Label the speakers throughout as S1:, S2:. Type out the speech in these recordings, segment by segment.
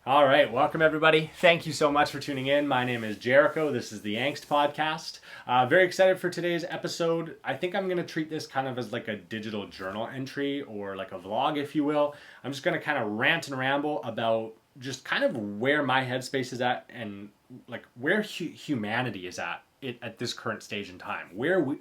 S1: All right, welcome everybody. Thank you so much for tuning in. My name is Jericho. This is the Angst podcast. Very excited for today's episode. I think I'm going to treat this kind of as like a digital journal entry or like a vlog, if you will. I'm just going to kind of rant and ramble about just kind of where my headspace is at and like where humanity is at this current stage in time.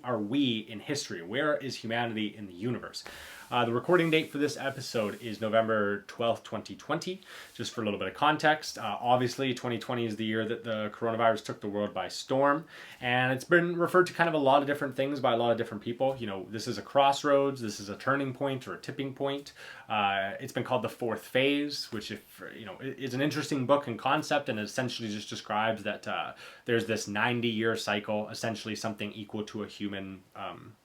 S1: Are we in history? Where is humanity in the universe? The recording date for this episode is November 12th, 2020. Just for a little bit of context, obviously 2020 is the year that the coronavirus took the world by storm, and it's been referred to kind of a lot of different things by a lot of different people. You know, this is a crossroads, this is a turning point or a tipping point. It's been called the fourth phase, which is an interesting book and concept, and essentially just describes that there's this 90-year cycle, essentially something equal to a human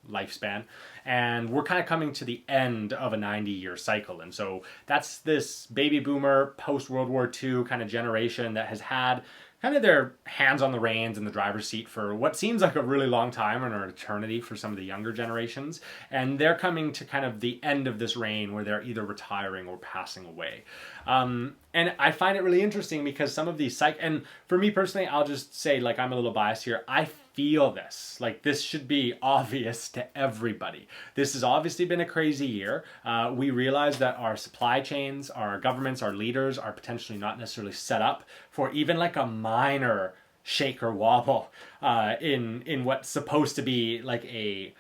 S1: lifespan, and we're kind of coming to the end of a 90-year cycle. And so that's this baby boomer post-World War II kind of generation that has had kind of their hands on the reins in the driver's seat for what seems like a really long time or an eternity for some of the younger generations. And they're coming to kind of the end of this reign where they're either retiring or passing away. And I find it really interesting because some of these and for me personally, I'll just say, like, I'm a little biased here. I feel this. Like, this should be obvious to everybody. This has obviously been a crazy year. We realize that our supply chains, our governments, our leaders are potentially not necessarily set up for even like a minor shake or wobble in what's supposed to be like a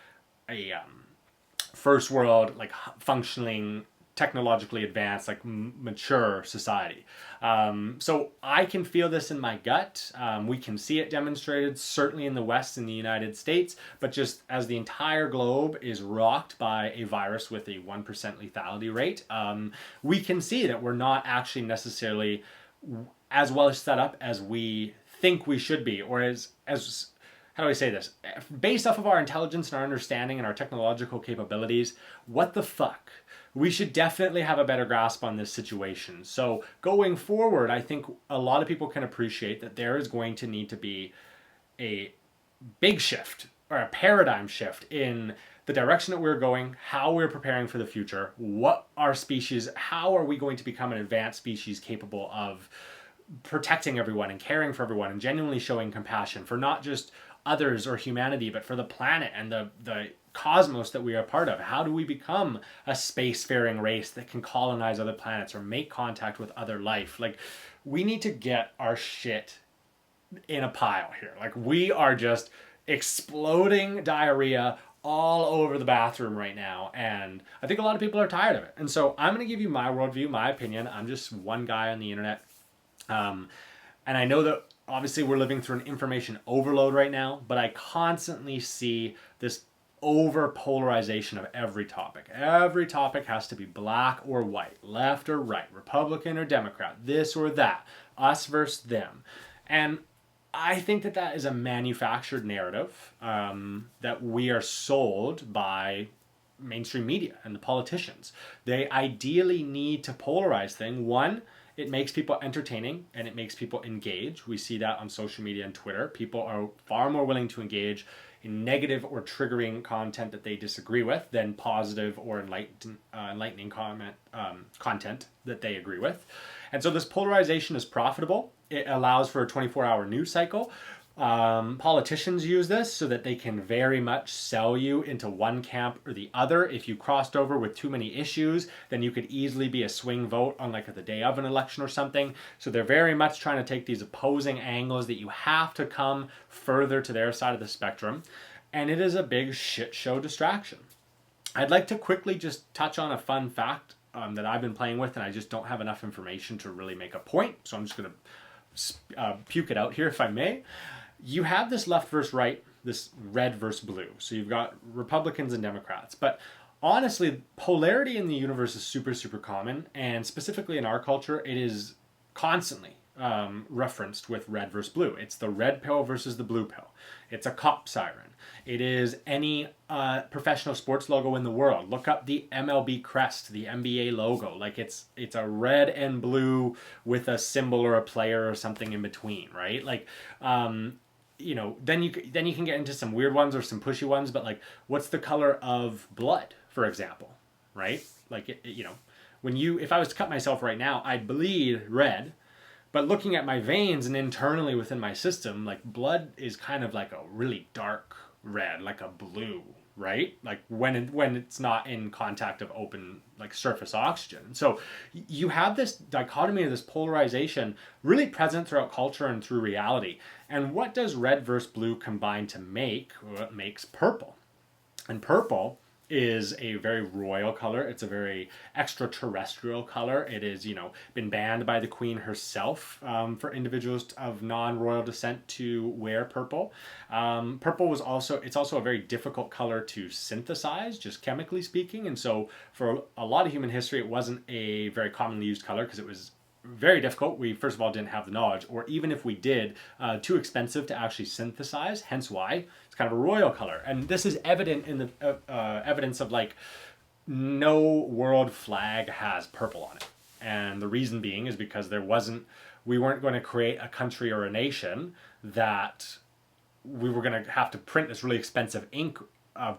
S1: first world, like functioning, technologically advanced, like mature society. So I can feel this in my gut. We can see it demonstrated certainly in the West, in the United States, but just as the entire globe is rocked by a virus with a 1% lethality rate, we can see that we're not actually necessarily as well set up as we think we should be, or as how do I say this? Based off of our intelligence and our understanding and our technological capabilities, what the fuck? We should definitely have a better grasp on this situation. So going forward, I think a lot of people can appreciate that there is going to need to be a big shift or a paradigm shift in the direction that we're going, how we're preparing for the future, what our species, how are we going to become an advanced species capable of protecting everyone and caring for everyone and genuinely showing compassion for not just others or humanity, but for the planet and the cosmos that we are part of. How do we become a spacefaring race that can colonize other planets or make contact with other life? Like, we need to get our shit in a pile here. Like, we are just exploding diarrhea all over the bathroom right now, and I think a lot of people are tired of it. And so I'm going to give you my worldview, my opinion. I'm just one guy on the internet. And I know that obviously we're living through an information overload right now, but I constantly see this over polarization of every topic. Every topic has to be black or white, left or right, Republican or Democrat, this or that, us versus them. And I think that that is a manufactured narrative that we are sold by mainstream media and the politicians. They ideally need to polarize things. One, it makes people entertaining and it makes people engage. We see that on social media and Twitter. People are far more willing to engage in negative or triggering content that they disagree with than positive or enlightening content that they agree with. And so this polarization is profitable. It allows for a 24-hour news cycle. Politicians use this so that they can very much sell you into one camp or the other. If you crossed over with too many issues, then you could easily be a swing vote on like the day of an election or something. So they're very much trying to take these opposing angles that you have to come further to their side of the spectrum. And it is a big shit show distraction. I'd like to quickly just touch on a fun fact that I've been playing with, and I just don't have enough information to really make a point. So I'm just going to puke it out here if I may. You have this left versus right, this red versus blue. So you've got Republicans and Democrats. But honestly, polarity in the universe is super, super common. And specifically in our culture, it is constantly referenced with red versus blue. It's the red pill versus the blue pill. It's a cop siren. It is any professional sports logo in the world. Look up the MLB crest, the NBA logo. Like it's a red and blue with a symbol or a player or something in between, right? Like, then you can get into some weird ones or some pushy ones. But like, what's the color of blood, for example, right? Like, if I was to cut myself right now, I'd bleed red. But looking at my veins and internally within my system, like blood is kind of like a really dark red, like a blue, right? Like when it's not in contact of open like surface oxygen. So you have this dichotomy of this polarization really present throughout culture and through reality. And what does red versus blue combine to make? Well, it makes purple. And purple is a very royal color. It's a very extraterrestrial color. It is, been banned by the Queen herself for individuals of non-royal descent to wear purple. Purple it's also a very difficult color to synthesize, just chemically speaking. And so for a lot of human history, it wasn't a very commonly used color because it was very difficult. We, first of all, didn't have the knowledge, or even if we did, too expensive to actually synthesize, hence why it's kind of a royal color. And this is evident in the evidence of like no world flag has purple on it. And the reason being is because we weren't going to create a country or a nation that we were going to have to print this really expensive ink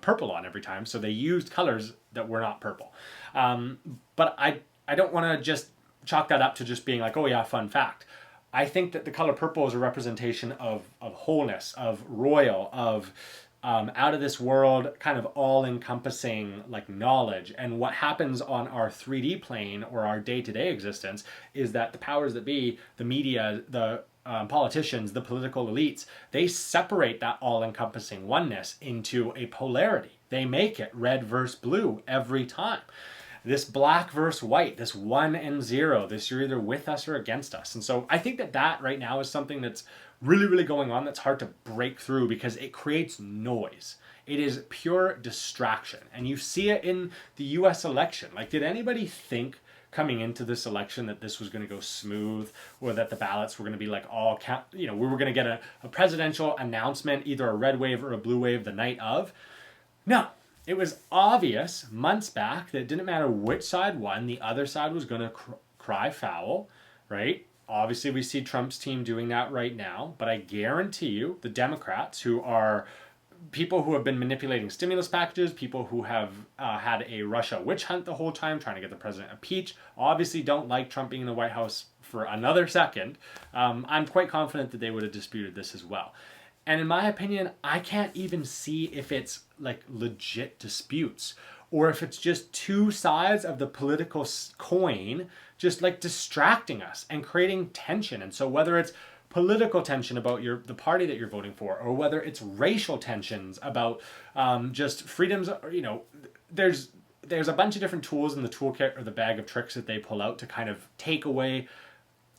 S1: purple on every time. So they used colors that were not purple. But I don't want to just chalk that up to just being like, oh yeah, fun fact. I think that the color purple is a representation of wholeness, of royal, of out of this world, kind of all-encompassing like knowledge. And what happens on our 3D plane or our day-to-day existence is that the powers that be, the media, the politicians, the political elites, they separate that all-encompassing oneness into a polarity. They make it red versus blue every time. This black versus white, this 1 and 0, this you're either with us or against us. And so I think that right now is something that's really, really going on that's hard to break through because it creates noise. It is pure distraction. And you see it in the US election. Like, did anybody think coming into this election that this was going to go smooth, or that the ballots were going to be like we were going to get a presidential announcement, either a red wave or a blue wave the night of? No. It was obvious months back that it didn't matter which side won, the other side was going to cry foul, right? Obviously, we see Trump's team doing that right now, but I guarantee you the Democrats, who are people who have been manipulating stimulus packages, people who have had a Russia witch hunt the whole time, trying to get the president impeached, obviously don't like Trump being in the White House for another second. I'm quite confident that they would have disputed this as well. And in my opinion, I can't even see if it's like legit disputes or if it's just two sides of the political coin just like distracting us and creating tension. And so whether it's political tension about the party that you're voting for, or whether it's racial tensions about just freedoms, there's a bunch of different tools in the toolkit or the bag of tricks that they pull out to kind of take away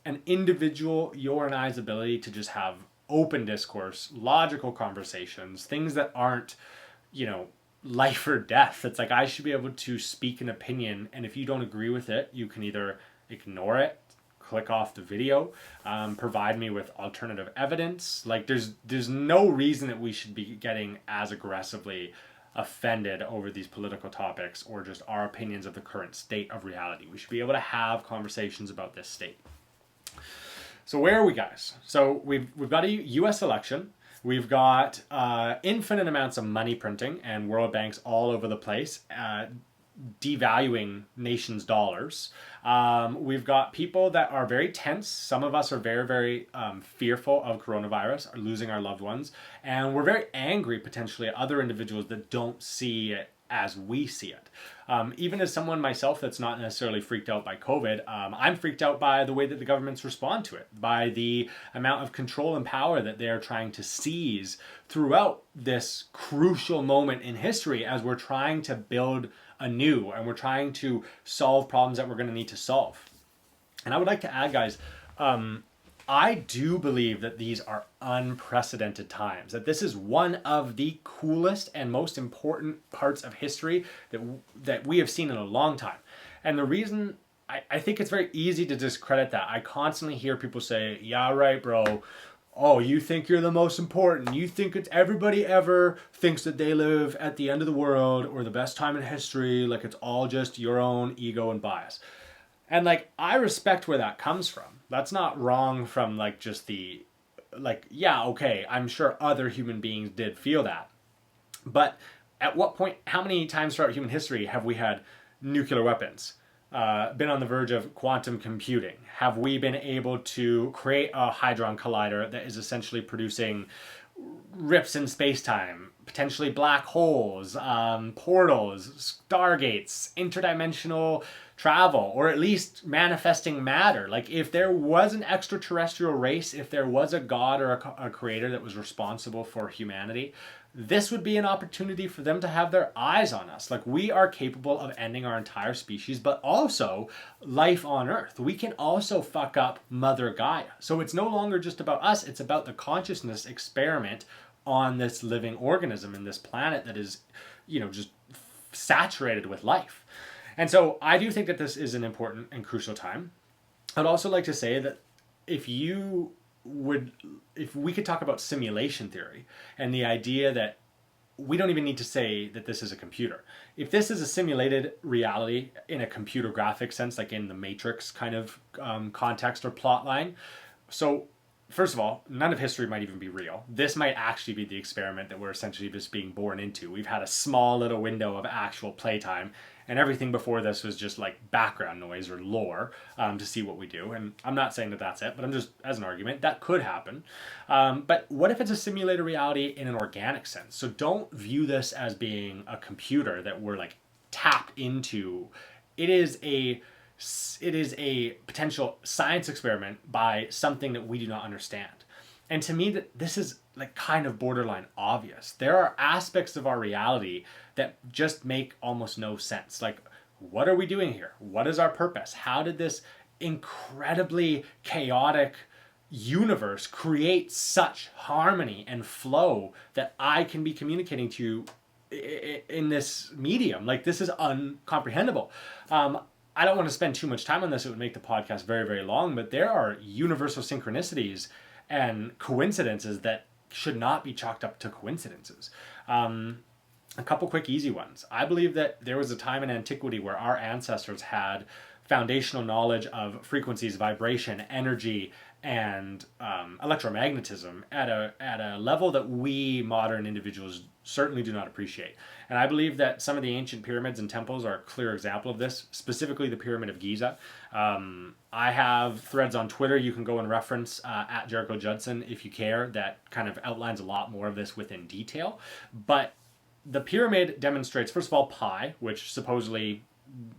S1: an individual, your and I's ability to just have open discourse, logical conversations, things that aren't, life or death. It's like I should be able to speak an opinion, and if you don't agree with it, you can either ignore it, click off the video, provide me with alternative evidence. Like there's no reason that we should be getting as aggressively offended over these political topics or just our opinions of the current state of reality. We should be able to have conversations about this state. So where are we, guys? So we've got a U.S. election. We've got infinite amounts of money printing and world banks all over the place, devaluing nations' dollars. We've got people that are very tense. Some of us are very, very fearful of coronavirus, or losing our loved ones. And we're very angry, potentially, at other individuals that don't see it as we see it. Even as someone myself that's not necessarily freaked out by COVID, I'm freaked out by the way that the governments respond to it, by the amount of control and power that they're trying to seize throughout this crucial moment in history as we're trying to build anew and we're trying to solve problems that we're going to need to solve. And I would like to add, guys, I do believe that these are unprecedented times, that this is one of the coolest and most important parts of history that we have seen in a long time. And the reason I think it's very easy to discredit that. I constantly hear people say, yeah, right, bro. Oh, you think you're the most important. You think it's everybody ever thinks that they live at the end of the world or the best time in history. Like it's all just your own ego and bias. And like, I respect where that comes from. That's not wrong from like just yeah, okay, I'm sure other human beings did feel that. But at what point, how many times throughout human history have we had nuclear weapons, been on the verge of quantum computing? Have we been able to create a hadron collider that is essentially producing rips in space-time, potentially black holes, portals, stargates, interdimensional travel, or at least manifesting matter? Like, if there was an extraterrestrial race, if there was a god or a creator that was responsible for humanity, this would be an opportunity for them to have their eyes on us. Like, we are capable of ending our entire species, but also life on Earth. We can also fuck up Mother Gaia. So it's no longer just about us, it's about the consciousness experiment on this living organism in this planet that is, just saturated with life. And so I do think that this is an important and crucial time. I'd also like to say that if we could talk about simulation theory and the idea that we don't even need to say that this is a computer. If this is a simulated reality in a computer graphic sense, like in the Matrix kind of context or plot line, so first of all, none of history might even be real. This might actually be the experiment that we're essentially just being born into. We've had a small little window of actual playtime, and everything before this was just like background noise or lore to see what we do. And I'm not saying that that's it, but I'm just, as an argument, that could happen. But what if it's a simulated reality in an organic sense? So don't view this as being a computer that we're like tapped into. It is a potential science experiment by something that we do not understand. And to me, that this is like kind of borderline obvious. There are aspects of our reality that just make almost no sense. Like, what are we doing here? What is our purpose? How did this incredibly chaotic universe create such harmony and flow that I can be communicating to you in this medium? Like, this is uncomprehendable. I don't want to spend too much time on this. It would make the podcast very, very long, but there are universal synchronicities and coincidences that should not be chalked up to coincidences. A couple quick easy ones. I believe that there was a time in antiquity where our ancestors had foundational knowledge of frequencies, vibration, energy, and electromagnetism at a level that we modern individuals certainly do not appreciate. And I believe that some of the ancient pyramids and temples are a clear example of this, specifically the Pyramid of Giza. I have threads on Twitter you can go and reference at Jericho Judson if you care, that kind of outlines a lot more of this within detail. But the pyramid demonstrates, first of all, pi, which supposedly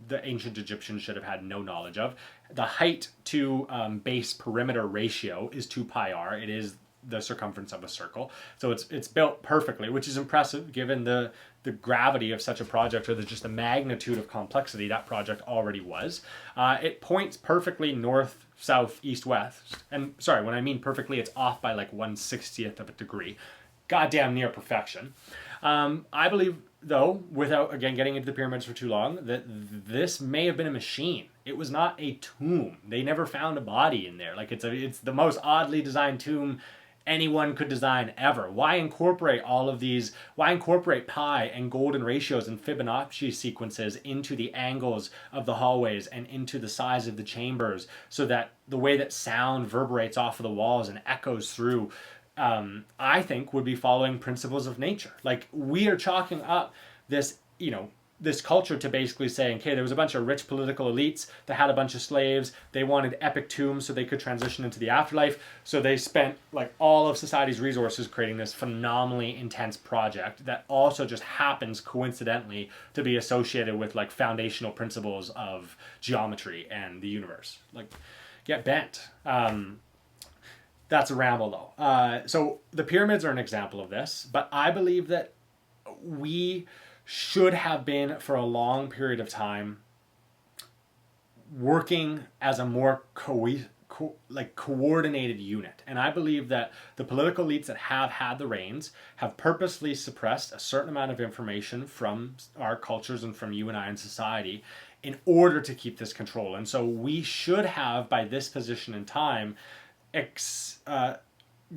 S1: the ancient Egyptians should have had no knowledge of. The height to base perimeter ratio is 2 pi r. It is the circumference of a circle. So it's built perfectly, which is impressive given the gravity of such a project, or just the magnitude of complexity that project already was. It points perfectly north, south, east, west. And sorry, when I mean perfectly, it's off by like 1/60th of a degree. Goddamn near perfection. I believe, though, without, again, getting into the pyramids for too long, that this may have been a machine. It was not a tomb. They never found a body in there. Like, it's the most oddly designed tomb anyone could design ever. Why incorporate all of these? Why incorporate pi and golden ratios and Fibonacci sequences into the angles of the hallways and into the size of the chambers, so that the way that sound reverberates off of the walls and echoes through, I think, would be following principles of nature. Like, we are chalking up this, this culture to basically saying, okay, there was a bunch of rich political elites that had a bunch of slaves. They wanted epic tombs so they could transition into the afterlife. So they spent like all of society's resources creating this phenomenally intense project that also just happens coincidentally to be associated with like foundational principles of geometry and the universe. Like, get bent. That's a ramble though. So the pyramids are an example of this, but I believe that we should have been, for a long period of time, working as a more coordinated unit. And I believe that the political elites that have had the reins have purposely suppressed a certain amount of information from our cultures and from you and I in society in order to keep this control. And so we should have, by this position in time,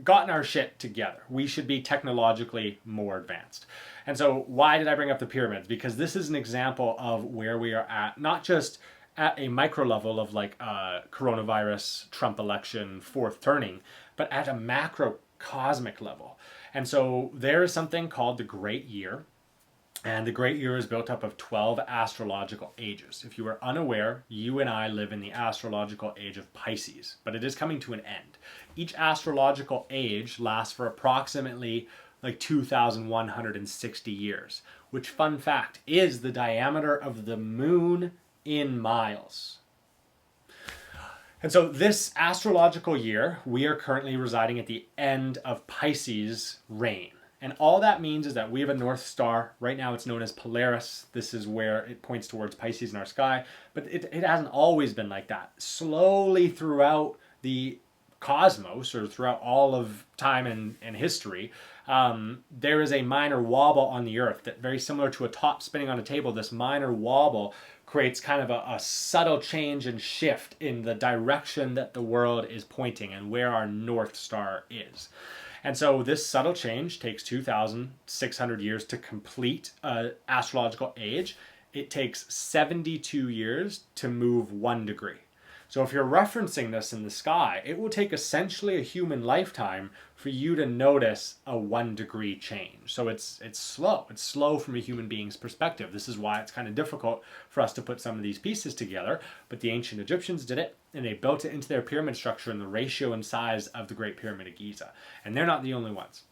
S1: gotten our shit together. We should be technologically more advanced. And so why did I bring up the pyramids? Because this is an example of where we are at, not just at a micro level of like coronavirus, Trump election, fourth turning, but at a macro cosmic level. And so there is something called the Great Year. And the great year is built up of 12 astrological ages. If you are unaware, you and I live in the astrological age of Pisces, but it is coming to an end. Each astrological age lasts for approximately like 2,160 years, which, fun fact, is the diameter of the moon in miles. And so this astrological year, we are currently residing at the end of Pisces' reign. And all that means is that we have a North Star. Right now it's known as Polaris. This is where it points towards Pisces in our sky. But it hasn't always been like that. Slowly throughout the cosmos, or throughout all of time and history, there is a minor wobble on the Earth that, very similar to a top spinning on a table, this minor wobble creates kind of a subtle change and shift in the direction that the world is pointing and where our North Star is. And so this subtle change takes 2,600 years to complete an astrological age. It takes 72 years to move 1 degree. So if you're referencing this in the sky, it will take essentially a human lifetime for you to notice a 1 degree change. So it's slow. It's slow from a human being's perspective. This is why it's kind of difficult for us to put some of these pieces together. But the ancient Egyptians did it, and they built it into their pyramid structure in the ratio and size of the Great Pyramid of Giza. And they're not the only ones.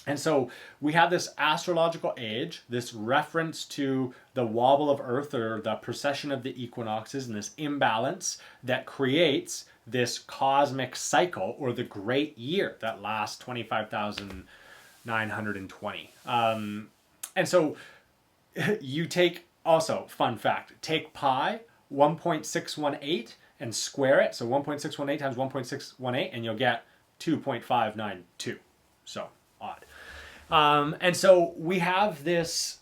S1: And so we have this astrological age, this reference to the wobble of Earth, or the precession of the equinoxes, and this imbalance that creates this cosmic cycle, or the great year that lasts 25,920. And so you take, also, fun fact, take pi 1.618 and square it. So 1.618 times 1.618, and you'll get 2.592. So odd. And so we have this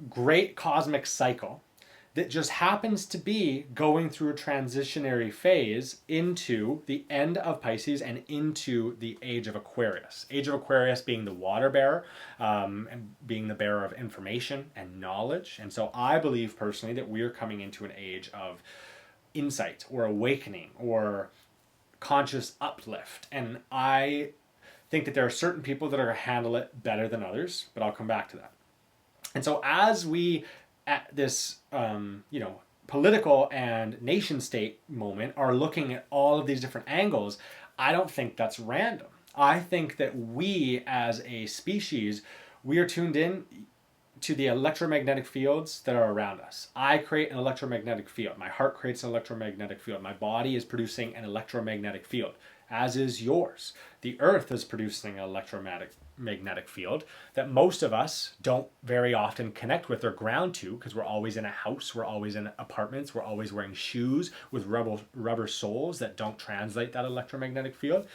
S1: great cosmic cycle that just happens to be going through a transitionary phase into the end of Pisces and into the age of Aquarius. Age of Aquarius being the water bearer, and being the bearer of information and knowledge. And so I believe personally that we are coming into an age of insight or awakening or conscious uplift. And I think that there are certain people that are going to handle it better than others, but I'll come back to that. And so as we, at this, political and nation state moment, are looking at all of these different angles, I don't think that's random. I think that we as a species, we are tuned in to the electromagnetic fields that are around us. I create an electromagnetic field. My heart creates an electromagnetic field. My body is producing an electromagnetic field, as is yours. The Earth is producing an electromagnetic field that most of us don't very often connect with or ground to, because we're always in a house, we're always in apartments, we're always wearing shoes with rubber soles that don't translate that electromagnetic field.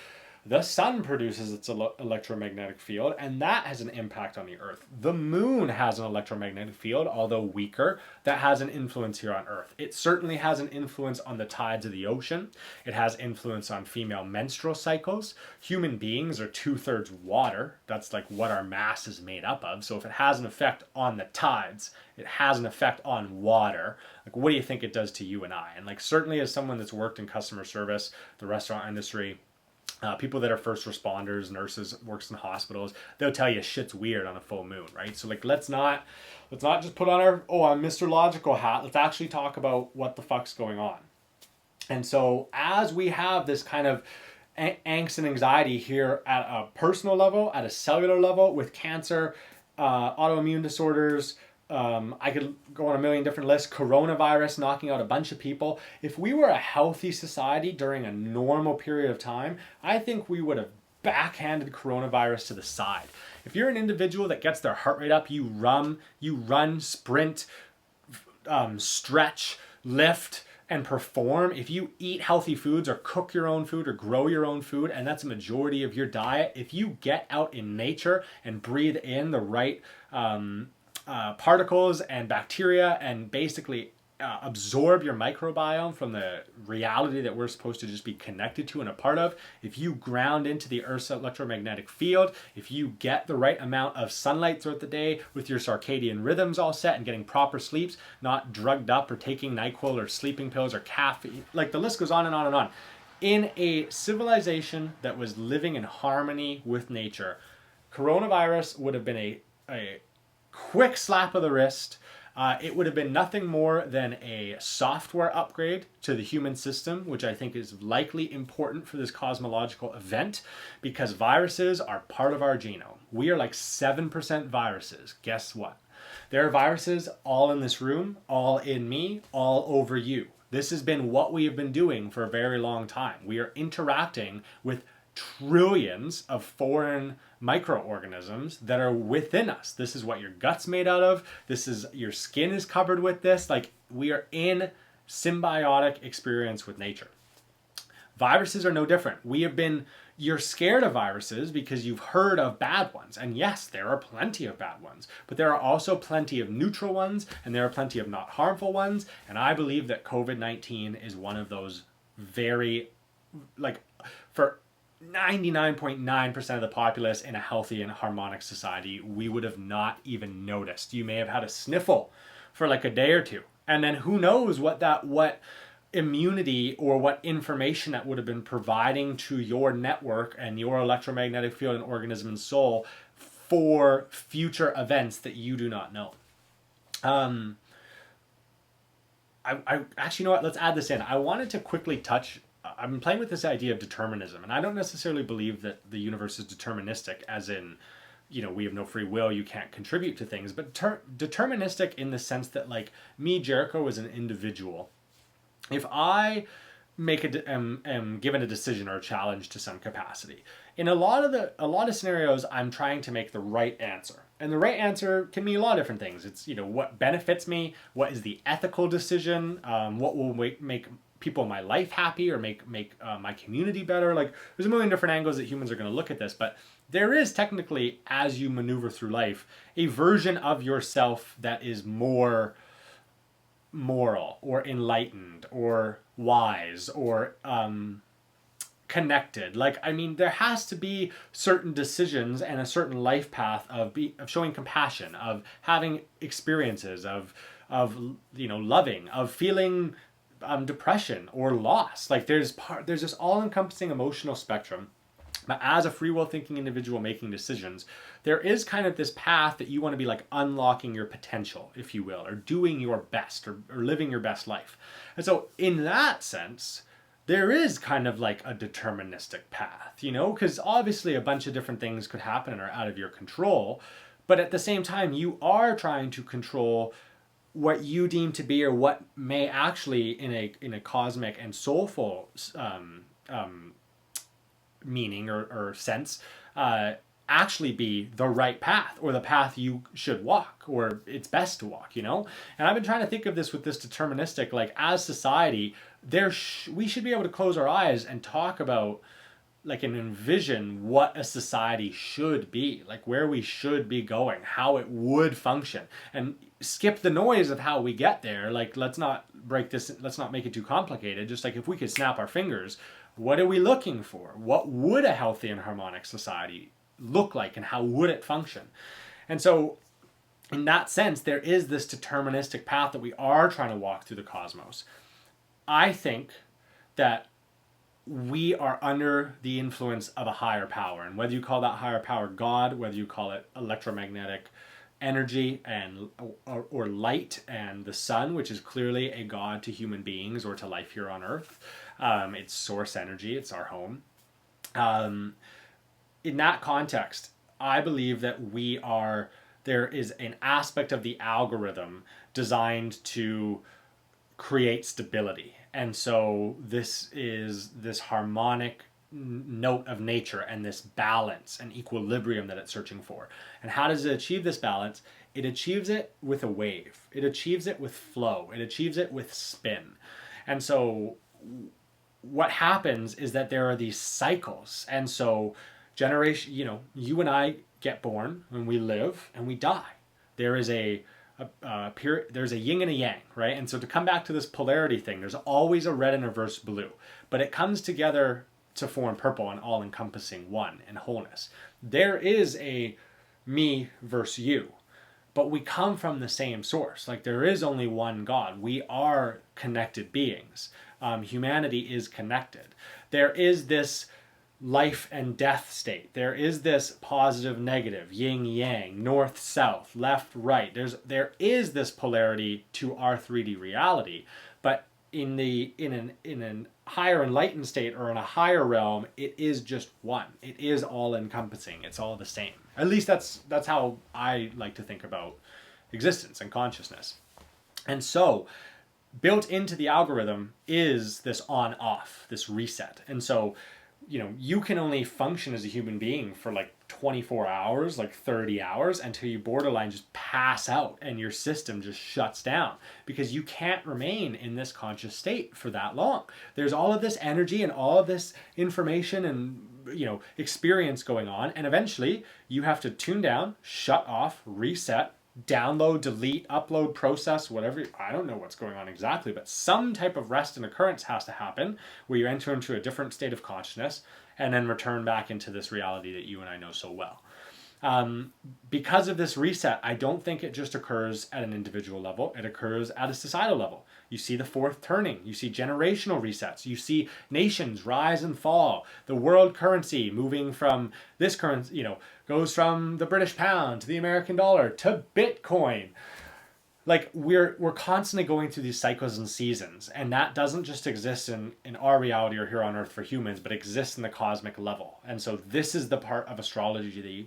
S1: The sun produces its electromagnetic field, and that has an impact on the Earth. The moon has an electromagnetic field, although weaker, that has an influence here on Earth. It certainly has an influence on the tides of the ocean. It has influence on female menstrual cycles. Human beings are 2/3 water. That's like what our mass is made up of. So if it has an effect on the tides, it has an effect on water. Like, what do you think it does to you and I? And like, certainly as someone that's worked in customer service, the restaurant industry, people that are first responders, nurses, works in hospitals, they'll tell you shit's weird on a full moon, right? So like, let's not just put on our, I'm Mr. Logical hat. Let's actually talk about what the fuck's going on. And so as we have this kind of angst and anxiety here at a personal level, at a cellular level, with cancer, autoimmune disorders, I could go on a million different lists, coronavirus knocking out a bunch of people. If we were a healthy society during a normal period of time, I think we would have backhanded coronavirus to the side. If you're an individual that gets their heart rate up, you run, sprint, stretch, lift, and perform. If you eat healthy foods or cook your own food or grow your own food, and that's a majority of your diet, if you get out in nature and breathe in the right particles and bacteria and basically absorb your microbiome from the reality that we're supposed to just be connected to and a part of, if you ground into the Earth's electromagnetic field, if you get the right amount of sunlight throughout the day with your circadian rhythms all set and getting proper sleeps, not drugged up or taking NyQuil or sleeping pills or caffeine, like the list goes on and on and on. In a civilization that was living in harmony with nature, coronavirus would have been a quick slap of the wrist. It would have been nothing more than a software upgrade to the human system, which I think is likely important for this cosmological event, because viruses are part of our genome. We are like 7% viruses. Guess what? There are viruses all in this room, all in me, all over you. This has been what we have been doing for a very long time. We are interacting with trillions of foreign microorganisms that are within us. This is what your gut's made out of. This is, your skin is covered with this. Like, we are in symbiotic experience with nature. Viruses are no different. You're scared of viruses because you've heard of bad ones. And yes, there are plenty of bad ones, but there are also plenty of neutral ones, and there are plenty of not harmful ones. And I believe that COVID-19 is one of those very, like, for 99.9% of the populace in a healthy and harmonic society, we would have not even noticed. You may have had a sniffle for like a day or two. And then who knows what immunity or what information that would have been providing to your network and your electromagnetic field and organism and soul for future events that you do not know. I actually, you know what? Let's add this in. I wanted to quickly touch. I've been playing with this idea of determinism, and I don't necessarily believe that the universe is deterministic, as in, we have no free will, you can't contribute to things, but deterministic in the sense that, like, me, Jericho, as an individual, if I am given a decision or a challenge to some capacity, in a lot of scenarios, I'm trying to make the right answer. And the right answer can mean a lot of different things. It's, what benefits me, what is the ethical decision, what will make people in my life happy or make my community better. Like, there's a million different angles that humans are going to look at this, but there is technically, as you maneuver through life, a version of yourself that is more moral or enlightened or wise or connected. Like, I mean, there has to be certain decisions and a certain life path of showing compassion, of having experiences, of loving, of feeling depression or loss. Like, there's this all-encompassing emotional spectrum. But as a free will thinking individual making decisions, there is kind of this path that you want to be like unlocking your potential, if you will, or doing your best, or living your best life. And so in that sense, there is kind of like a deterministic path, because obviously a bunch of different things could happen and are out of your control. But at the same time, you are trying to control what you deem to be, or what may actually in a cosmic and soulful meaning or sense actually be the right path, or the path you should walk, or it's best to walk, And I've been trying to think of this with this deterministic, like, as society, we should be able to close our eyes and talk about, like, and envision what a society should be, like where we should be going, how it would function, and skip the noise of how we get there. Like, let's not make it too complicated. Just like, if we could snap our fingers, what are we looking for? What would a healthy and harmonic society look like, and how would it function? And so in that sense, there is this deterministic path that we are trying to walk through the cosmos. I think that we are under the influence of a higher power, and whether you call that higher power God, whether you call it electromagnetic energy or light and the sun, which is clearly a god to human beings or to life here on Earth. It's source energy, it's our home. In that context, I believe that there is an aspect of the algorithm designed to create stability. And so this is this harmonic note of nature and this balance and equilibrium that it's searching for. And how does it achieve this balance? It achieves it with a wave. It achieves it with flow. It achieves it with spin. And so what happens is that there are these cycles. And so you and I get born and we live and we die. There is there's a yin and a yang, right? And so to come back to this polarity thing, there's always a red and a reverse blue, but it comes together to form purple and all-encompassing one and wholeness. There is a me versus you, but we come from the same source. Like, there is only one God. We are connected beings. Humanity is connected. There is this life and death state. There is this positive, negative, yin yang, north, south, left, right. There is this polarity to our 3D reality, but in an higher enlightened state or in a higher realm, it is just one. It is all encompassing. It's all the same. At least that's how I like to think about existence and consciousness. And so built into the algorithm is this on off, this reset. And so, you can only function as a human being for like 24 hours, like 30 hours, until you borderline just pass out and your system just shuts down, because you can't remain in this conscious state for that long. There's all of this energy and all of this information and experience going on, and eventually you have to tune down, shut off, reset, download, delete, upload, process, whatever. I don't know what's going on exactly, but some type of rest and occurrence has to happen where you enter into a different state of consciousness and then return back into this reality that you and I know so well. Because of this reset, I don't think it just occurs at an individual level. It occurs at a societal level. You see the fourth turning. You see generational resets. You see nations rise and fall. The world currency moving from this currency, goes from the British pound to the American dollar to Bitcoin. Like we're constantly going through these cycles and seasons, and that doesn't just exist in our reality or here on Earth for humans, but exists in the cosmic level. And so this is the part of astrology that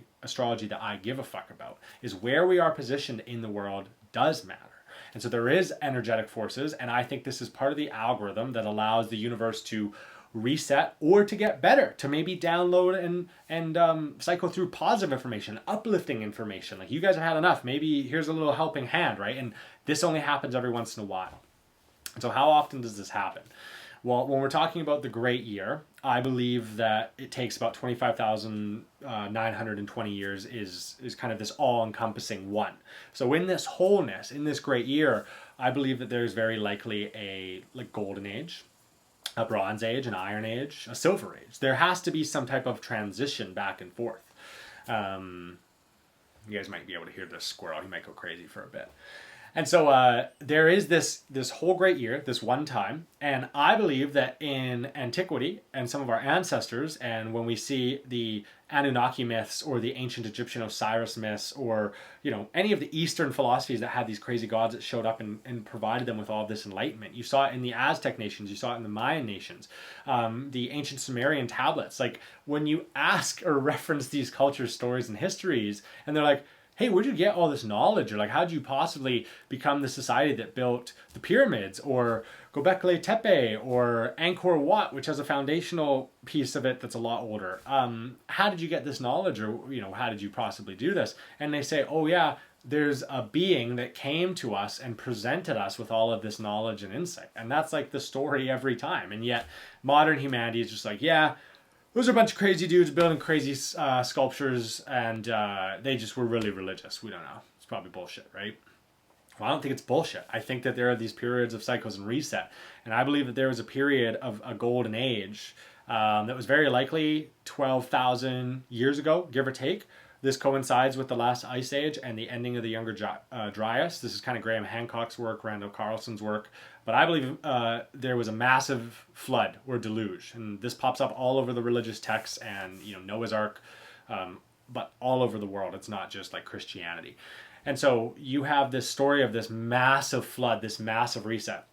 S1: I give a fuck about, is where we are positioned in the world does matter. And so there is energetic forces, and I think this is part of the algorithm that allows the universe to reset or to get better, to maybe download and cycle through positive information, uplifting information. Like, you guys have had enough. Maybe here's a little helping hand, right? And this only happens every once in a while. So how often does this happen? Well, when we're talking about the great year, I believe that it takes about 25,920 years is kind of this all-encompassing one. So in this wholeness, in this great year, I believe that there's very likely a golden age, a bronze age, an iron age, a silver age. There has to be some type of transition back and forth. You guys might be able to hear this squirrel. He might go crazy for a bit. And so there is this whole great year, this one time, and I believe that in antiquity and some of our ancestors, and when we see the Anunnaki myths or the ancient Egyptian Osiris myths, or any of the Eastern philosophies that had these crazy gods that showed up and provided them with all of this enlightenment. You saw it in the Aztec nations, you saw it in the Mayan nations, the ancient Sumerian tablets. Like, when you ask or reference these cultures, stories, and histories, and they're like, hey, where'd you get all this knowledge? Or like, how'd you possibly become the society that built the pyramids, or Göbekli Tepe, or Angkor Wat, which has a foundational piece of it that's a lot older? How did you get this knowledge? Or, how did you possibly do this? And they say, oh yeah, there's a being that came to us and presented us with all of this knowledge and insight. And that's like the story every time. And yet modern humanity is just like, yeah, those are a bunch of crazy dudes building crazy sculptures, and they just were really religious. We don't know. It's probably bullshit, right? Well, I don't think it's bullshit. I think that there are these periods of cycles and reset. And I believe that there was a period of a golden age that was very likely 12,000 years ago, give or take. This coincides with the last ice age and the ending of the Younger Dryas. This is kind of Graham Hancock's work, Randall Carlson's work. But I believe there was a massive flood or deluge. And this pops up all over the religious texts and, Noah's Ark, but all over the world. It's not just like Christianity. And so you have this story of this massive flood, this massive reset.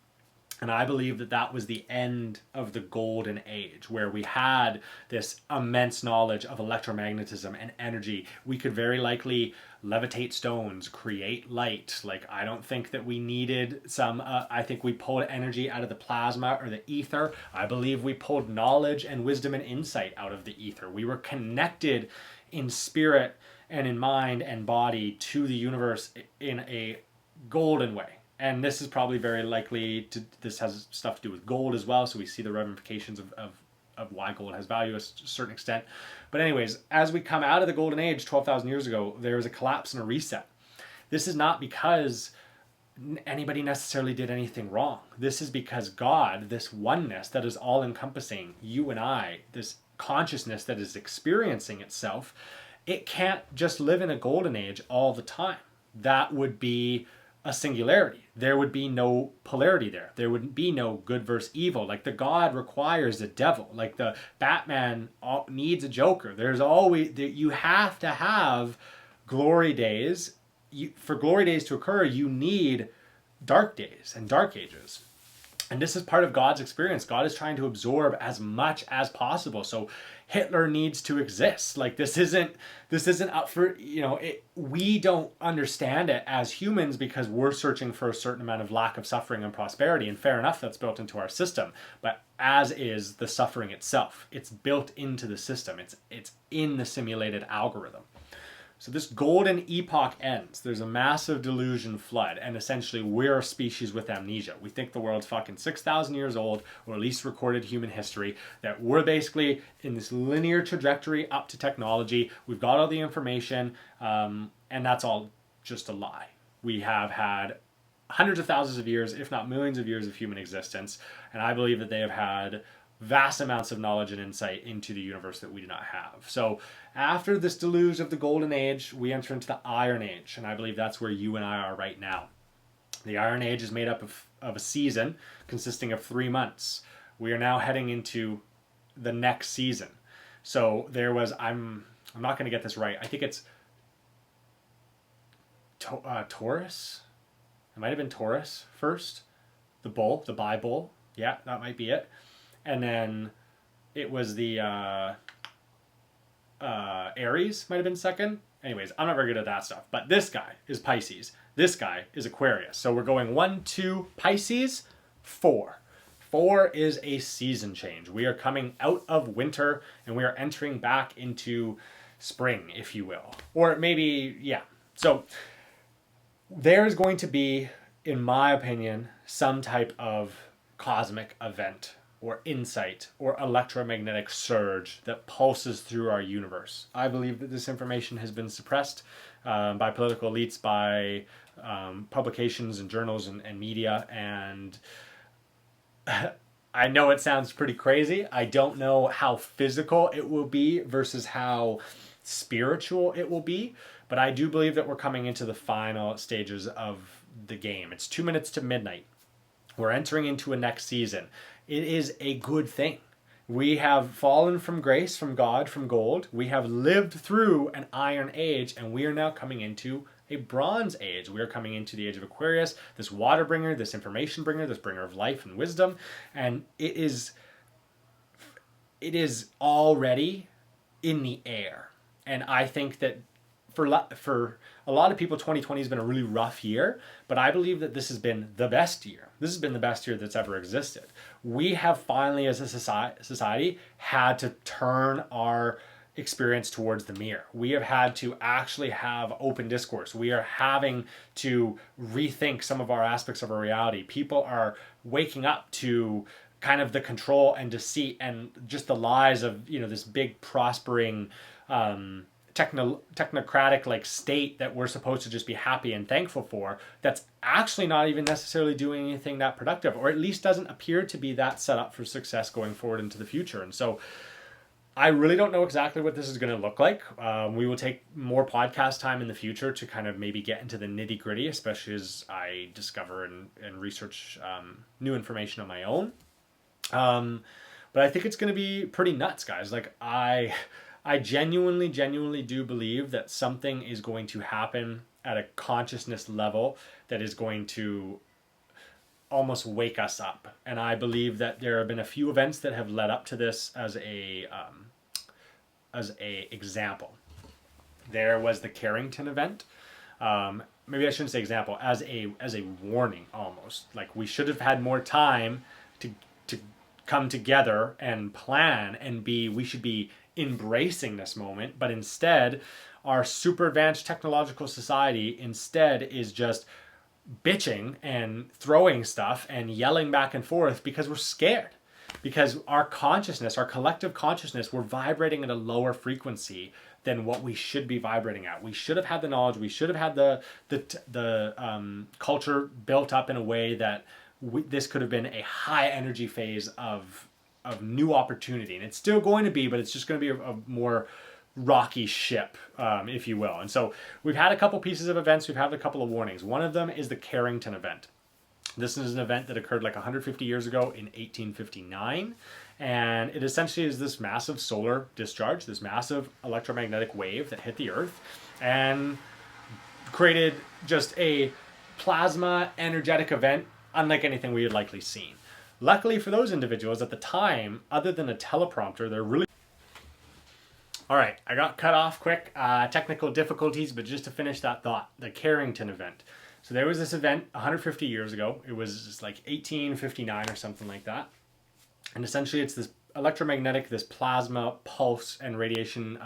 S1: And I believe that that was the end of the golden age, where we had this immense knowledge of electromagnetism and energy. We could very likely levitate stones, create light. Like, I don't think that we needed I think we pulled energy out of the plasma or the ether. I believe we pulled knowledge and wisdom and insight out of the ether. We were connected in spirit and in mind and body to the universe in a golden way. And this is probably very likely this has stuff to do with gold as well. So we see the ramifications of why gold has value to a certain extent. But anyways, as we come out of the golden age 12,000 years ago, there was a collapse and a reset. This is not because anybody necessarily did anything wrong. This is because God, this oneness that is all encompassing, you and I, this consciousness that is experiencing itself, it can't just live in a golden age all the time. That would be a singularity. There would be no polarity there. There would be no good versus evil. Like the God requires a devil. Like the Batman needs a Joker. There's always, you have to have glory days. For glory days to occur, you need dark days and dark ages. And this is part of God's experience. God is trying to absorb as much as possible. So Hitler needs to exist. Like this isn't up for, we don't understand it as humans because we're searching for a certain amount of lack of suffering and prosperity. And fair enough, that's built into our system. But as is the suffering itself. It's built into the system. It's in the simulated algorithm. So this golden epoch ends. There's a massive delusion flood, and essentially we're a species with amnesia. We think the world's fucking 6,000 years old, or at least recorded human history, that we're basically in this linear trajectory up to technology. We've got all the information, and that's all just a lie. We have had hundreds of thousands of years, if not millions of years of human existence, and I believe that they have had vast amounts of knowledge and insight into the universe that we do not have. So after this deluge of the golden age, we enter into the iron age, and I believe that's where you and I are right now. The iron age is made up of a season consisting of 3 months. We are now heading into the next season. So there was, I'm not going to get this right. I think it's Taurus. It might have been Taurus first. The bull, the bi-bull. Yeah, that might be it. And then it was the Aries might have been second. Anyways, I'm not very good at that stuff. But this guy is Pisces. This guy is Aquarius. So we're going 1, 2, Pisces, 4. 4 is a season change. We are coming out of winter and we are entering back into spring, if you will. Or maybe, yeah. So there's going to be, in my opinion, some type of cosmic event or insight or electromagnetic surge that pulses through our universe. I believe that this information has been suppressed by political elites, by publications and journals and media, and I know it sounds pretty crazy. I don't know how physical it will be versus how spiritual it will be, but I do believe that we're coming into the final stages of the game. It's 2 minutes to midnight. We're entering into a next season. It is a good thing. We have fallen from grace, from God, from gold. We have lived through an iron age, and we are now coming into a bronze age. We are coming into the age of Aquarius, this water bringer, this information bringer, this bringer of life and wisdom. And it is already in the air. And I think that for a lot of people, 2020 has been a really rough year, but I believe that this has been the best year. This has been the best year that's ever existed. We have finally, as a society, had to turn our experience towards the mirror. We have had to actually have open discourse. We are having to rethink some of our aspects of our reality. People are waking up to kind of the control and deceit and just the lies of, this big prospering technocratic like state that we're supposed to just be happy and thankful for, that's actually not even necessarily doing anything that productive, or at least doesn't appear to be that set up for success going forward into the future. And so I really don't know exactly what this is going to look like. We will take more podcast time in the future to kind of maybe get into the nitty gritty, especially as I discover and research new information on my own. But I think it's going to be pretty nuts, guys. Like I genuinely do believe that something is going to happen at a consciousness level that is going to almost wake us up. And I believe that there have been a few events that have led up to this as a example. There was the Carrington Event. Maybe I shouldn't say example, as a warning almost. Like we should have had more time to come together and plan and we should be embracing this moment, but instead our super advanced technological society instead is just bitching and throwing stuff and yelling back and forth because we're scared, because our consciousness, our collective consciousness, we're vibrating at a lower frequency than what we should be vibrating at. We should have had the knowledge, we should have had the culture built up in a way that this could have been a high energy phase of new opportunity. And it's still going to be, but it's just going to be a more rocky ship, if you will. And so we've had a couple pieces of events, we've had a couple of warnings. One of them is the Carrington Event. This is an event that occurred like 150 years ago in 1859. And it essentially is this massive solar discharge, this massive electromagnetic wave that hit the Earth and created just a plasma energetic event unlike anything we had likely seen. Luckily for those individuals at the time, other than a teleprompter, they're really... All right, I got cut off quick, technical difficulties, but just to finish that thought, the Carrington Event. So there was this event 150 years ago. It was just like 1859 or something like that. And essentially it's this electromagnetic, this plasma, pulse, and radiation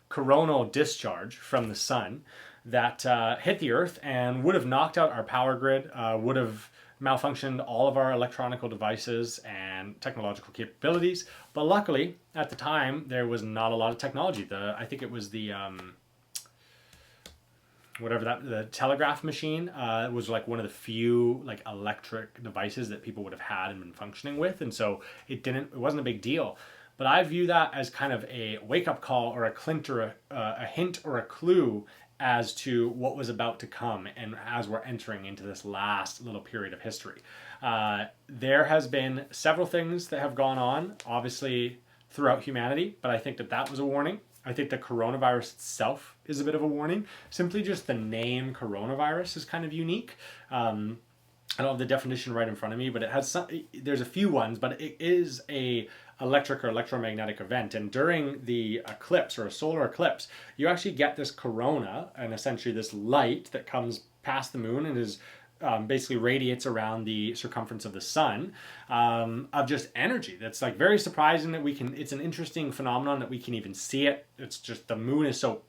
S1: coronal discharge from the sun that hit the Earth and would have knocked out our power grid, would have malfunctioned all of our electronical devices and technological capabilities. But luckily, at the time, there was not a lot of technology. I think it was the the telegraph machine was like one of the few like electric devices that people would have had and been functioning with, and so it wasn't a big deal. But I view that as kind of a wake-up call or a hint or a clue as to what was about to come, and as we're entering into this last little period of history. There has been several things that have gone on, obviously, throughout humanity, but I think that was a warning. I think the coronavirus itself is a bit of a warning. Simply just the name coronavirus is kind of unique. I don't have the definition right in front of me, but it has there's a few ones, but it is a electric or electromagnetic event. And during the eclipse or a solar eclipse, you actually get this corona and essentially this light that comes past the moon and is basically radiates around the circumference of the sun of just energy. That's like very surprising that it's an interesting phenomenon that we can even see it. It's just the moon is so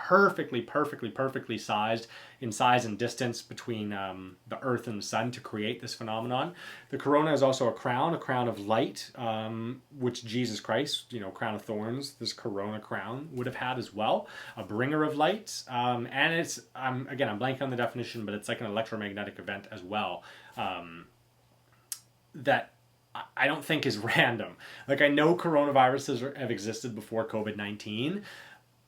S1: perfectly sized in size and distance between the Earth and the sun to create this phenomenon. The corona is also a crown of light, which Jesus Christ, crown of thorns, this corona crown would have had as well, a bringer of light. And it's, I'm blanking on the definition, but it's like an electromagnetic event as well, that I don't think is random. Like, I know coronaviruses have existed before COVID-19,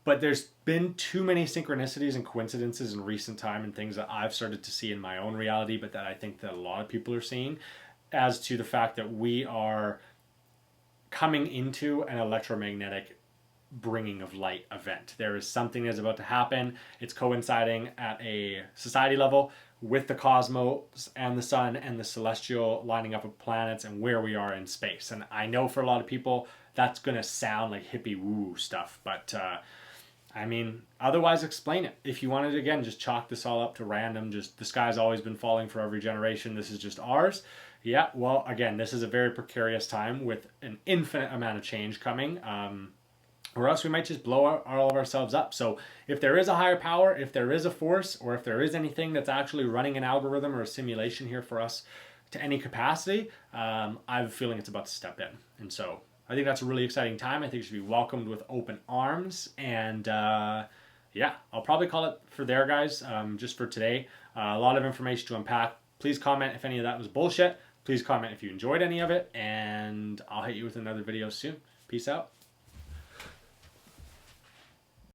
S1: but there's been too many synchronicities and coincidences in recent time and things that I've started to see in my own reality, but that I think that a lot of people are seeing, as to the fact that we are coming into an electromagnetic bringing of light event. There is something that's about to happen. It's coinciding at a society level with the cosmos and the sun and the celestial lining up of planets and where we are in space. And I know for a lot of people that's going to sound like hippie woo stuff, but otherwise explain it. If you wanted to, again, just chalk this all up to random, just the sky's always been falling for every generation, this is just ours. Yeah, well, again, this is a very precarious time with an infinite amount of change coming, or else we might just blow all of ourselves up. So if there is a higher power, if there is a force, or if there is anything that's actually running an algorithm or a simulation here for us to any capacity, I have a feeling it's about to step in. And so I think that's a really exciting time. I think it should be welcomed with open arms. And yeah, I'll probably call it for there, guys, just for today. A lot of information to unpack. Please comment if any of that was bullshit. Please comment if you enjoyed any of it. And I'll hit you with another video soon. Peace out.